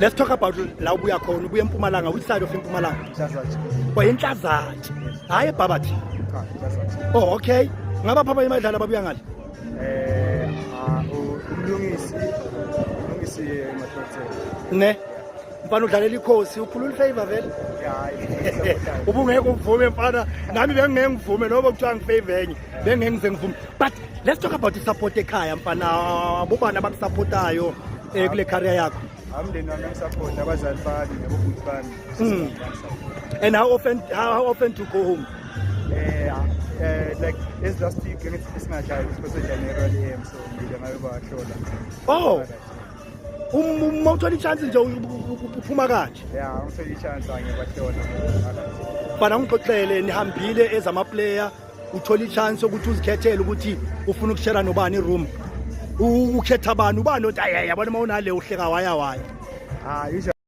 Let's talk about la ubuya khona ubuya eMpumalanga. Which side of eMpumalanga? Enhlazathi. Hayi eBhabathi. Oh okay. Ngaba phapha emadlala babuya ngale? Umlungisi emadodeni. Ne. Mfana udlalela ikhosi ukhulula ifavor vele? Yeah. Ubungeke uvume mfana. Nami bengeke ngivume noba kuthiwa ngifavor enye. Bengeke ngize ngivume. But let's talk about support ekhaya mfana. Bobani abakusupportayo kule career yakho? Amndeni wami support abazali bami nabobhuti bami. And how often to go home? Like it's last week esingadlali because January so ngide ngayoba hlola. Oh. Mawuthola ichance nje uphuma kanje. Yeah, ngithola ichance ngiyabahlola. Bana ngixoxele nihambile ezama player uthola ichance ukuthi uzikhethele ukuthi ufuna ukushare nobani iroom. Ukhetha abantu ubani othi ayaya yabona mawunale uhleka waya. Usually